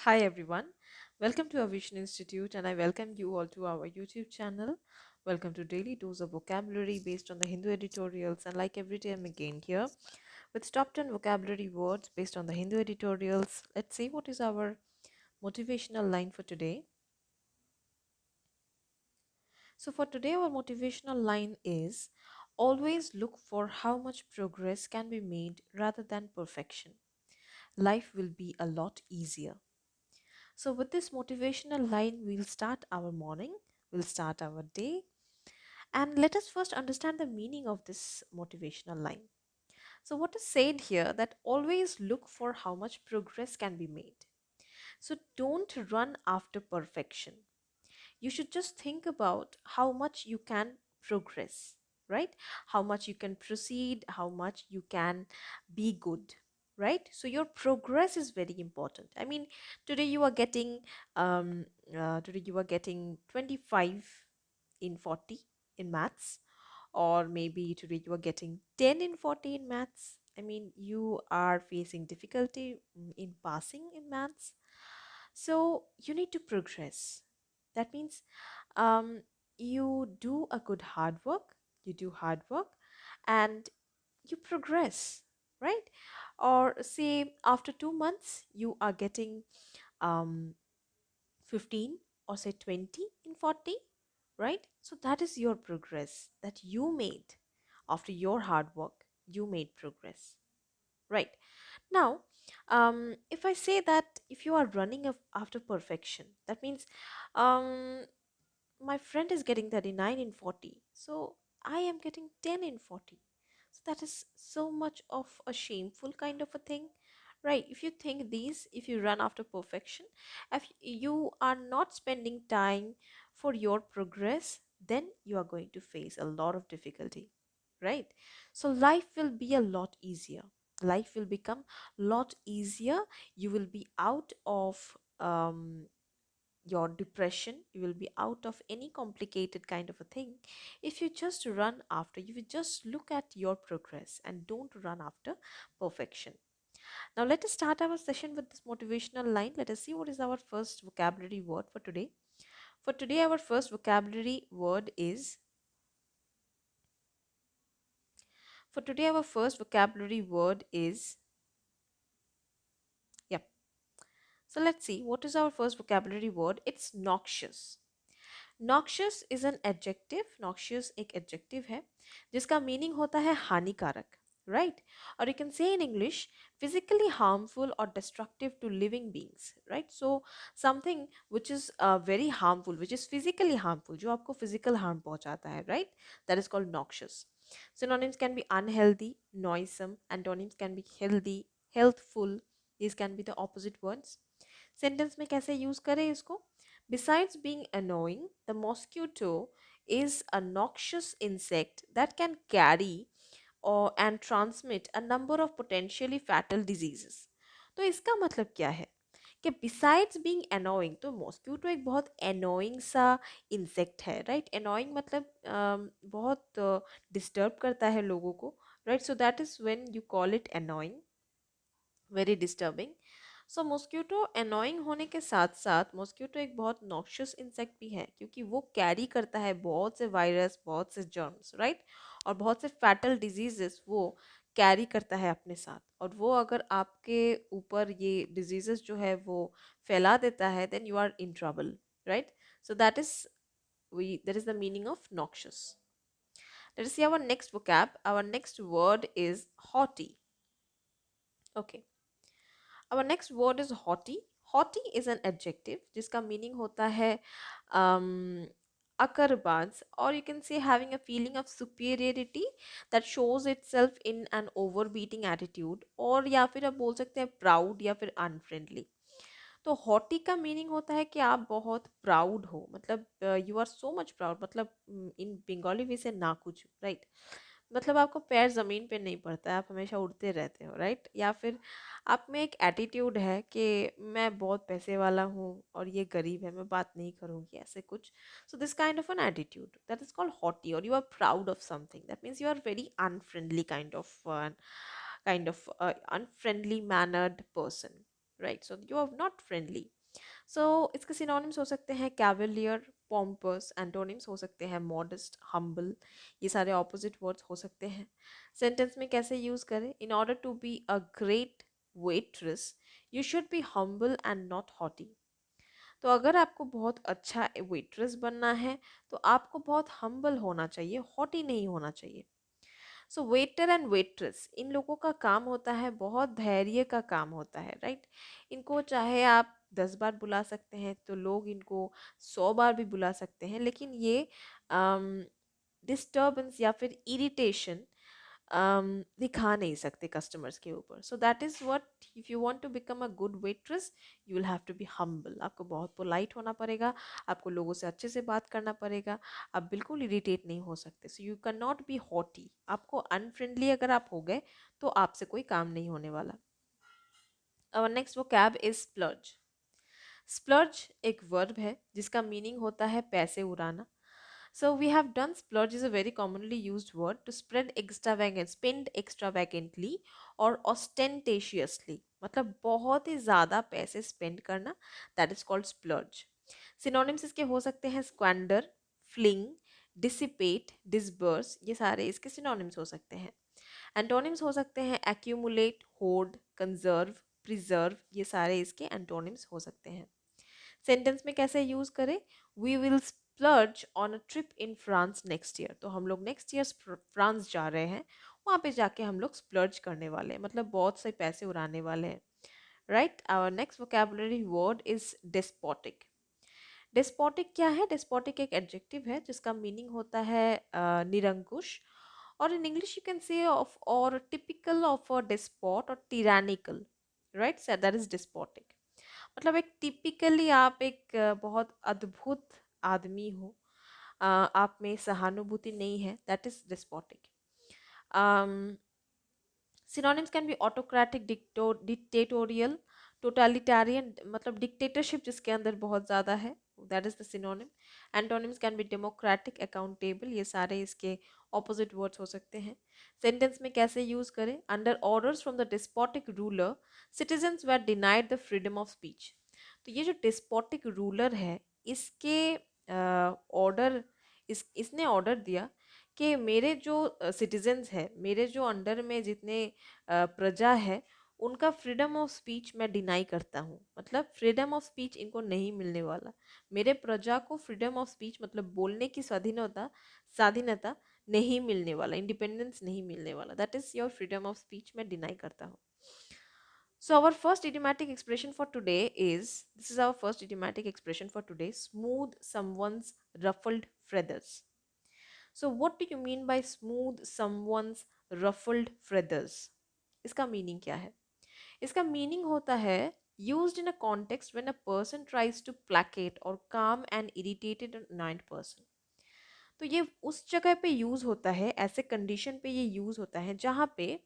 Hi everyone, welcome to our Vision Institute and I welcome you all to our YouTube channel. Welcome to Daily Dose of Vocabulary based on the Hindu editorials, and like every day I'm again here with top 10 vocabulary words based on the Hindu editorials. Let's see what is our motivational line for today. So for today our motivational line is always look for how much progress can be made rather than perfection. Life will be a lot easier. So, with this motivational line, we'll start our morning, we'll start our day, and let us first understand the meaning of this motivational line. So, what is said here that always look for how much progress can be made. So, don't run after perfection. You should just think about how much you can progress, right? How much you can proceed, how much you can be good, right? So your progress is very important. I mean, today you are getting today you are getting 25 in 40 in maths, or maybe today you are getting 10 in 40 in maths. I mean, you are facing difficulty in passing in maths, so you need to progress. That means um, you do a good hard work, you do hard work, and you progress, right? Or say after 2 months, you are getting um, 15 or say 20 in 40, right? So that is your progress that you made after your hard work. You made progress, right? Now, if I say that if you are running after perfection, that means um, my friend is getting 39 in 40, so I am getting 10 in 40. So that is so much of a shameful kind of a thing, right? If you think these, if you run after perfection, if you are not spending time for your progress, then you are going to face a lot of difficulty, right? So life will be a lot easier. Life will become a lot easier. You will be out of your depression, you will be out of any complicated kind of a thing if you just run after, you will just look at your progress and don't run after perfection. Now let us start our session with this motivational line. Let us see what is our first vocabulary word for today. For today our first vocabulary word is for today our first vocabulary word is yep. So let's see what is our first vocabulary word. It's noxious. Noxious is an adjective. Noxious एक adjective है जिसका meaning होता है हानिकारक, right? और you can say in English physically harmful और destructive to living beings, right? So something which is very harmful, which is physically harmful, जो आपको फिजिकल हार्म पहुंचाता है, right? That is called noxious. Synonyms can be unhealthy, noisome. Antonyms can be healthy, healthful. These can be the opposite words. Sentence में कैसे use करें इसको? Besides being annoying, the mosquito is a noxious insect that can carry or and transmit a number of potentially fatal diseases. तो इसका मतलब क्या है कि बिसाइड्स बीइंग अनोइंग, तो मॉस्क्यूटो एक बहुत अनोइंग सा इंसेक्ट है, राइट? अनोइंग मतलब बहुत डिस्टर्ब करता है लोगों को, right? So that is when you call it annoying, very disturbing. So mosquito annoying होने के साथ साथ मॉस्क्यूटो एक बहुत नॉक्शियस इंसेक्ट भी है, क्योंकि वो कैरी करता है बहुत से वायरस, बहुत से जर्म्स, राइट? और बहुत से फैटल डिजीजेस वो कैरी करता है अपने साथ, और वो अगर आपके ऊपर ये डिजीजेस जो है वो फैला देता है, then you are in trouble, right? So that is the meaning of noxious. Let us see our next vocab. Our next word is haughty. Okay. Our next word is haughty. Haughty is an adjective जिसका meaning होता है um, अकरबाज, or you can say having a feeling of superiority that shows itself in an overbeating attitude, और या फिर आप बोल सकते हैं proud या फिर unfriendly. तो हॉटी का मीनिंग होता है कि आप बहुत प्राउड हो, मतलब you are so much proud, मतलब इन बंगाली वे से ना कुछ, राइट? मतलब आपको पैर ज़मीन पे नहीं पड़ता है, आप हमेशा उड़ते रहते हो, राइट? या फिर आप में एक एटीट्यूड है कि मैं बहुत पैसे वाला हूँ और ये गरीब है, मैं बात नहीं करूँगी, ऐसे कुछ. So this kind of an attitude that is called haughty, और you are proud of something, that means you are very unfriendly kind of unfriendly mannered person, right, so you are not friendly. So इसके synonyms हो सकते हैं Cavalier, पोम्पस। Antonyms हो सकते हैं modest, humble. ये सारे ऑपोजिट वर्ड्स हो सकते हैं। सेंटेंस में कैसे यूज करें? In order to be a great waitress you should be humble and not haughty. तो अगर आपको बहुत अच्छा वेट्रेस बनना है तो आपको बहुत हम्बल होना चाहिए, हॉटी नहीं होना चाहिए। सो वेटर एंड वेट्रेस, इन लोगों का काम होता है, बहुत धैर्य का काम होता है, राइट। इनको चाहे आप 10 बार बुला सकते हैं तो लोग इनको 100 बार भी बुला सकते हैं, लेकिन ये डिस्टर्बेंस या फिर इरिटेशन दिखा नहीं सकते कस्टमर्स के ऊपर। So that is what, if you want to become a good waitress you will have to be humble. आपको बहुत पोलाइट होना पड़ेगा, आपको लोगों से अच्छे से बात करना पड़ेगा, आप बिल्कुल इरिटेट नहीं हो सकते। So you can not be haughty. आपको अनफ्रेंडली अगर आप हो गए तो आपसे कोई काम नहीं होने वाला। और नेक्स्ट वो कैब इज स्प्लर्ज। स्प्लर्ज एक वर्ब है जिसका मीनिंग होता है पैसे उड़ाना। So we have done splurge is a very commonly used word to spend extravagantly or ostentatiously, मतलब बहुत ही ज़्यादा पैसे स्पेंड करना, that is called splurge. Synonyms इसके हो सकते हैं squander, fling, dissipate, disburse, ये सारे इसके synonyms हो सकते हैं। Antonyms हो सकते हैं accumulate, hoard, conserve, preserve, ये सारे इसके antonyms हो सकते हैं। सेंटेंस में कैसे यूज करें? We will splurge on a trip in France next year. तो हम लोग नेक्स्ट ईयर फ्रांस जा रहे हैं, वहाँ पे जाके हम लोग स्प्लर्ज करने वाले हैं, मतलब बहुत से पैसे उड़ाने वाले हैं, right. Our next vocabulary word is despotic. Despotic क्या है? डेस्पोटिक एक एडजेक्टिव है जिसका मीनिंग होता है निरंकुश, और इन इंग्लिश यू कैन से ऑफ और टिपिकल ऑफ अ डेस्पोट और tyrannical, right, so that is despotic. मतलब एक टिपिकली आप एक बहुत अद्भुत आदमी हो, आप में सहानुभूति नहीं है, that is despotic. Synonyms can be autocratic, dictatorial, totalitarian, मतलब डिक्टेटरशिप जिसके अंदर बहुत ज़्यादा है, that is the synonym. Antonyms can be democratic, accountable, ये सारे इसके ऑपोजिट वर्ड्स हो सकते हैं। सेंटेंस में कैसे यूज करें? Under orders from the despotic ruler citizens were denied the freedom of speech. तो ये जो डिस्पोटिक रूलर है, इसके ऑर्डर इसने ऑर्डर दिया कि मेरे जो सिटीजन्स है, मेरे जो अंडर में जितने प्रजा है, उनका फ्रीडम ऑफ स्पीच मैं डिनाई करता हूँ, मतलब फ्रीडम ऑफ स्पीच इनको नहीं मिलने वाला। मेरे प्रजा को फ्रीडम ऑफ स्पीच मतलब बोलने की स्वाधीनता स्वाधीनता नहीं मिलने वाला, इंडिपेंडेंस नहीं मिलने वाला, that is your freedom of speech मैं डिनाई करता हूँ। So our first idiomatic expression for today is, this is our first idiomatic expression for today, smooth someone's ruffled feathers. So what do you mean by smooth someone's ruffled feathers? इसका meaning क्या है? इसका meaning होता है used in a context when a person tries to placate or calm an irritated or annoyed person. तो ये उस जगह पे यूज होता है, ऐसे कंडीशन पे ये यूज होता है जहाँ पे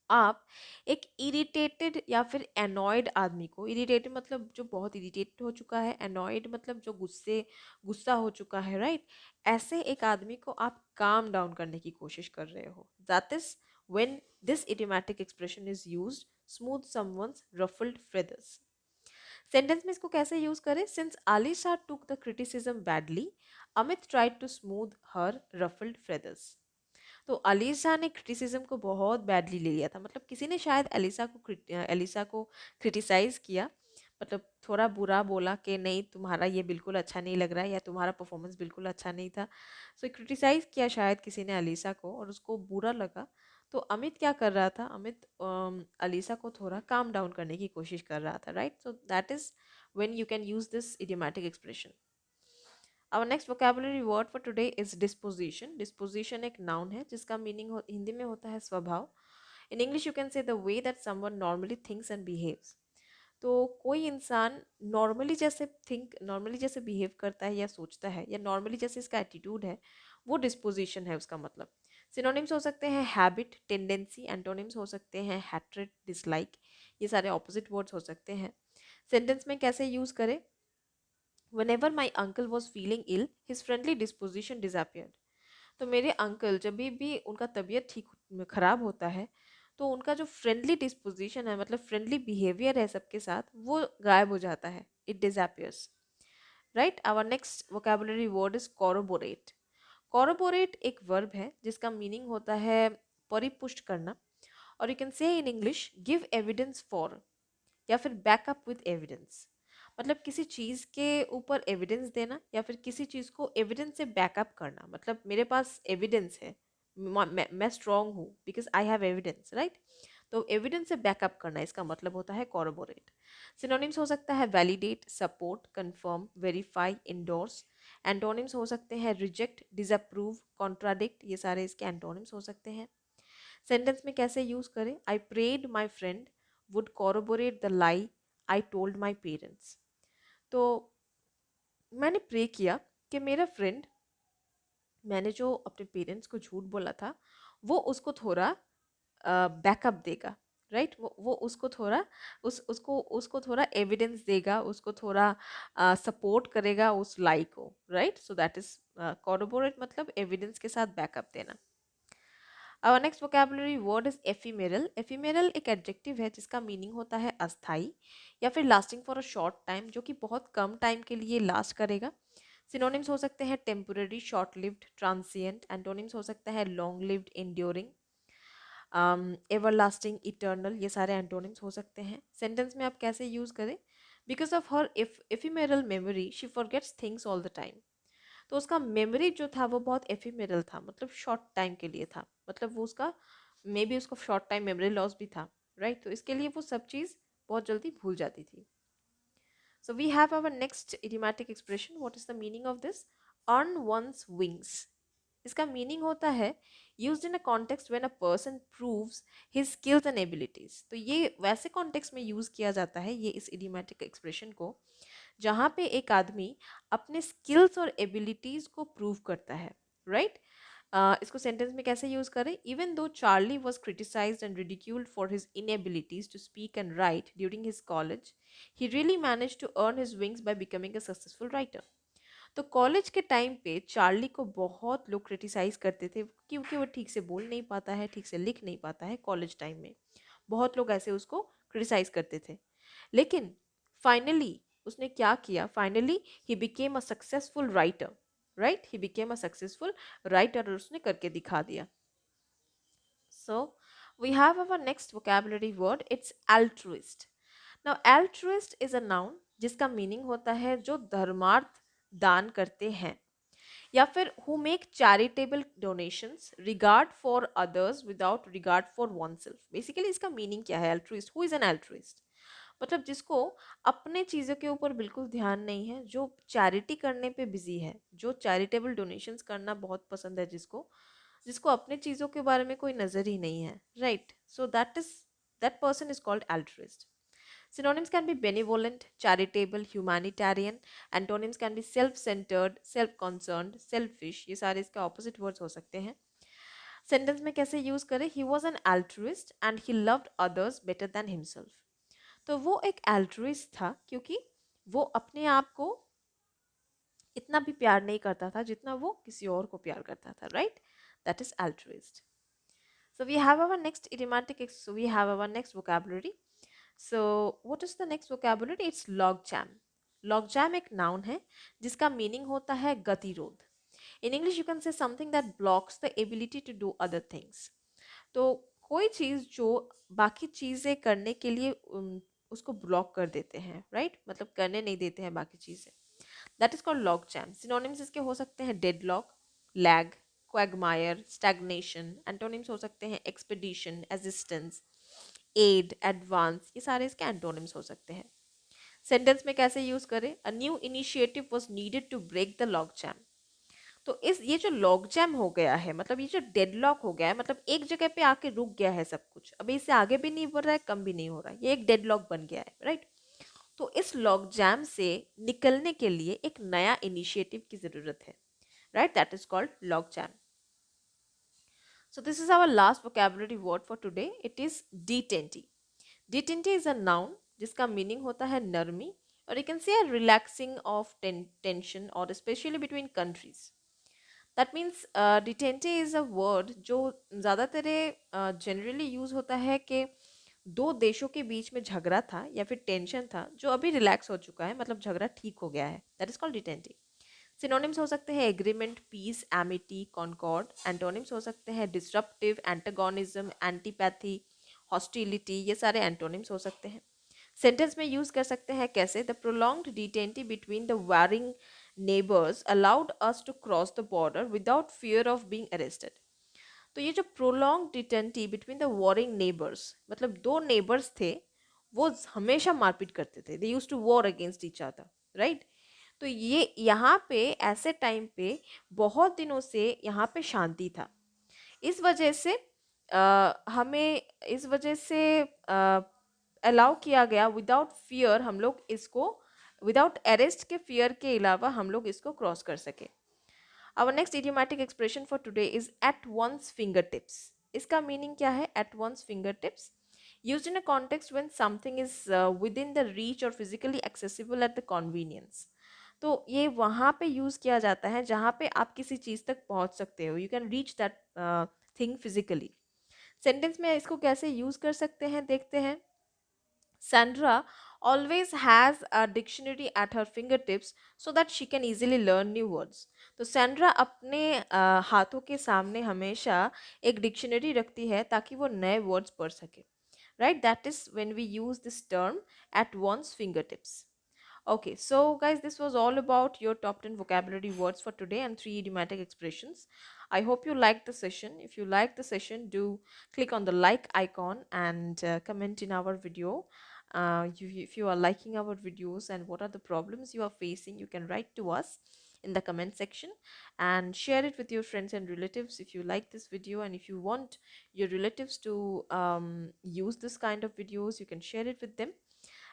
आप एक इरिटेटेड या फिर एनॉयड आदमी को, इरिटेटेड मतलब जो बहुत इरिटेटेड हो चुका है, एनॉयड मतलब जो गुस्सा हो चुका है, राइट, ऐसे एक आदमी को आप काम डाउन करने की कोशिश कर रहे हो, that is when this idiomatic expression is used, smooth someone's ruffled feathers. Sentence में इसको कैसे यूज करें? Since Alisha took the criticism badly, Amit tried to smooth her ruffled feathers. तो अलीसा ने क्रिटिसिज्म को बहुत बैडली ले लिया था, मतलब किसी ने शायद एलिसा को क्रिटिसाइज किया, मतलब थोड़ा बुरा बोला कि नहीं तुम्हारा ये बिल्कुल अच्छा नहीं लग रहा है या तुम्हारा परफॉर्मेंस बिल्कुल अच्छा नहीं था। सो क्रिटिसाइज किया शायद किसी ने अलीसा को और उसको बुरा लगा। तो अमित क्या कर रहा था? अमित अलीसा को थोड़ा काम डाउन करने की कोशिश कर रहा था, right. So that is when you can use this idiomatic expression. Our next vocabulary word for today is disposition. Disposition एक noun है जिसका meaning हिंदी में होता है स्वभाव. In English you can say the way that someone normally thinks and behaves. तो कोई इंसान नॉर्मली जैसे बिहेव करता है या सोचता है या नॉर्मली जैसे इसका एटीट्यूड है, वो डिस्पोजिशन है उसका मतलब। सिनोनिम्स हो सकते हैं हैबिट, टेंडेंसी। एंटोनिम्स हो सकते हैं हैट्रेड, डिसलाइक, ये सारे ऑपोजिट वर्ड्स हो सकते हैं। सेंटेंस में कैसे यूज करें? Whenever my uncle was feeling ill, his friendly disposition disappeared. तो मेरे अंकल जब भी उनका तबीयत ठीक खराब होता है तो उनका जो फ्रेंडली डिस्पोजिशन है, मतलब फ्रेंडली बिहेवियर है सबके साथ, वो गायब हो जाता है, it disappears, right. Our next vocabulary word is corroborate. Corroborate एक वर्ब है जिसका मीनिंग होता है परिपुष्ट करना, और you can say in English give evidence for, या फिर बैकअप विद एविडेंस। मतलब किसी चीज़ के ऊपर एविडेंस देना या फिर किसी चीज़ को एविडेंस से बैकअप करना, मतलब मेरे पास एविडेंस है, मैं स्ट्रांग हूँ because I have evidence, right. तो एविडेंस से बैकअप करना, इसका मतलब होता है कोरोबोरेट। सिनोनिम्स हो सकता है validate, support, confirm, verify, endorse. Antonyms हो सकते हैं रिजेक्ट, डिसअप्रूव, कॉन्ट्राडिक्ट, ये सारे इसके एंटोनिम्स हो सकते हैं। सेंटेंस में कैसे यूज करें? I prayed my friend would corroborate the lie I told my parents. तो मैंने प्रे किया कि मेरा फ्रेंड, मैंने जो अपने पेरेंट्स को झूठ बोला था, वो उसको थोड़ा बैकअप देगा, राइट। वो उसको थोड़ा उसको थोड़ा एविडेंस देगा, उसको थोड़ा सपोर्ट करेगा उस लाई को, राइट। सो दैट इज कॉरोबोरेट, मतलब एविडेंस के साथ बैकअप देना। Our next vocabulary word is ephemeral. Ephemeral एक एडजेक्टिव है जिसका मीनिंग होता है अस्थाई या फिर lasting for a short time, जो कि बहुत कम टाइम के लिए लास्ट करेगा। सिनोनिम्स हो सकते हैं temporary, short lived, transient. Antonyms हो सकते हैं long lived, enduring, everlasting, eternal, ये सारे एंटोनिम्स हो सकते हैं। सेंटेंस में आप कैसे यूज करें? Because of her ephemeral memory she forgets things all the time. तो उसका मेमोरी जो था वो बहुत एफिमेरल था, मतलब शॉर्ट टाइम के लिए था, मतलब वो उसका मे बी उसको शॉर्ट टाइम मेमोरी लॉस भी था, राइट। तो इसके लिए वो सब चीज़ बहुत जल्दी भूल जाती थी। So we have our next idiomatic expression. What is the meaning of this? Earn one's wings. इसका मीनिंग होता है used in a context when a person proves his skills and abilities. तो ये वैसे कॉन्टेक्स्ट में यूज किया जाता है ये इस इडियोमैटिक एक्सप्रेशन को, जहाँ पे एक आदमी अपने स्किल्स और एबिलिटीज को प्रूव करता है, राइट। इसको सेंटेंस में कैसे यूज करें? Even though Charlie was criticised and ridiculed for his inabilities to speak and write during his college, he really managed to earn his wings by becoming a successful writer. तो college के time पे Charlie को बहुत लोग criticise करते थे क्योंकि वो ठीक से बोल नहीं पाता है, ठीक से लिख नहीं पाता है। कॉलेज टाइम में बहुत लोग ऐसे उसको क्रिटिसाइज करते थे, लेकिन फाइनली उसने क्या किया? Finally he became a successful writer, right. He became a successful writer, और उसने करके दिखा दिया। So we have our next vocabulary word, it's altruist. Now altruist is a noun जिसका मीनिंग होता है जो धर्मार्थ दान करते हैं, या फिर who make charitable donations, regard for others without regard for oneself. Basically इसका मीनिंग क्या है? Altruist, who is an altruist? मतलब जिसको अपने चीज़ों के ऊपर बिल्कुल ध्यान नहीं है, जो चैरिटी करने पे बिजी है, जो चैरिटेबल डोनेशंस करना बहुत पसंद है, जिसको जिसको अपने चीज़ों के बारे में कोई नज़र ही नहीं है, right. So that person is called altruist. Synonyms can be benevolent, charitable, humanitarian. Antonyms can be self-centered, self-concerned, selfish. ये सारे इसके opposite words हो सकते हैं। Sentence में कैसे use करें? He was an altruist and he loved others better than himself. तो वो एक altruist था क्योंकि वो अपने आप को इतना भी प्यार नहीं करता था जितना वो किसी और को प्यार करता था, right? That is altruist. So we have our next idiomatic, so we have our next vocabulary. So what is the next vocabulary? It's logjam. Logjam एक noun है जिसका meaning होता है गतिरोध. In English you can say something that blocks the ability to do other things. तो कोई चीज़ जो बाकी चीज़ें करने के लिए उसको ब्लॉक कर देते हैं, राइट, मतलब करने नहीं देते हैं बाकी चीज़ें, that is called log jam. Synonyms इसके हो सकते हैं deadlock, lag, Quagmire, stagnation. Antonyms हो सकते हैं एक्सपेडिशन, एजिस्टेंस, एड, एडवांस, ये सारे इसके एंटोनिम्स हो सकते हैं। सेंटेंस में कैसे यूज करें? A new initiative was needed to break the logjam. तो इस ये जो लॉग जैम हो गया है, मतलब ये जो डेडलॉक हो गया है, मतलब एक जगह पे आके रुक गया है सब कुछ, अभी इससे आगे भी नहीं बढ़ रहा है, कम भी नहीं हो रहा है, ये एक डेडलॉक बन गया है, राइट। तो इस लॉग जैम से निकलने के लिए एक नया इनिशिएटिव की जरूरत है, right, that is called log jam. So this is our last vocabulary word for today. It is detente. Detente is a noun जिसका मीनिंग होता है नरमी, और you can say a relaxing of tension or especially between countries. That means detente is a word जो ज़्यादातर generally use होता है कि दो देशों के बीच में झगड़ा था या फिर टेंशन था जो अभी रिलैक्स हो चुका है, मतलब झगड़ा ठीक हो गया है, that is called detente. Synonyms हो सकते हैं agreement, peace, amity, concord. Antonyms हो सकते हैं डिसरप्टिव, एंटागोनिज्म, एंटीपैथी, हॉस्टिलिटी, ये सारे एंटोनिम्स हो सकते हैं। सेंटेंस में यूज कर सकते हैं कैसे, the prolonged detente between the warring neighbours allowed us to cross the border without fear of being arrested. तो ये जो prolong detente between the warring neighbours, मतलब दो नेबर्स थे, वो हमेशा मारपीट करते थे, they use to war against each other, right. तो ये यहाँ पे ऐसे टाइम पे बहुत दिनों से यहाँ पे शांति था। इस वजह से हमें इस वजह से अलाउ किया गया विदाउट फियर, हम लोग इसको विदाउट अरेस्ट के फियर के अलावा हम लोग इसको क्रॉस कर सके। Our next idiomatic expression for today is at one's fingertips. इसका मीनिंग क्या है at one's fingertips? Used in a context when something is within the reach or physically accessible at the convenience. तो ये वहाँ पे use किया जाता है जहाँ पे आप किसी चीज़ तक पहुँच सकते हो, you can reach that thing physically. Sentence में इसको कैसे यूज़ कर सकते हैं देखते हैं। Sandra always has a dictionary at her fingertips so that she can easily learn new words. तो सैंड्रा अपने हाथों के सामने हमेशा एक डिक्शनरी रखती है ताकि वो नए वर्ड्स पढ़ सके, right? That is when we use this term at one's fingertips. Okay, so guys, this was all about your top 10 vocabulary words for today and three idiomatic expressions. I hope you liked the session. If you liked the session, do click on the like icon and comment in our video. If you are liking our videos and what are the problems you are facing, you can write to us in the comment section and share it with your friends and relatives if you like this video, and if you want your relatives to use this kind of videos, you can share it with them.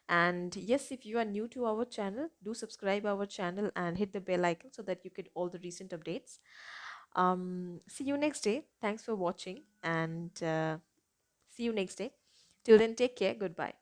And yes, if you are new to our channel, do subscribe our channel and hit the bell icon so that you get all the recent updates. See you next day. Thanks for watching, and see you next day. Till then, take care. Goodbye.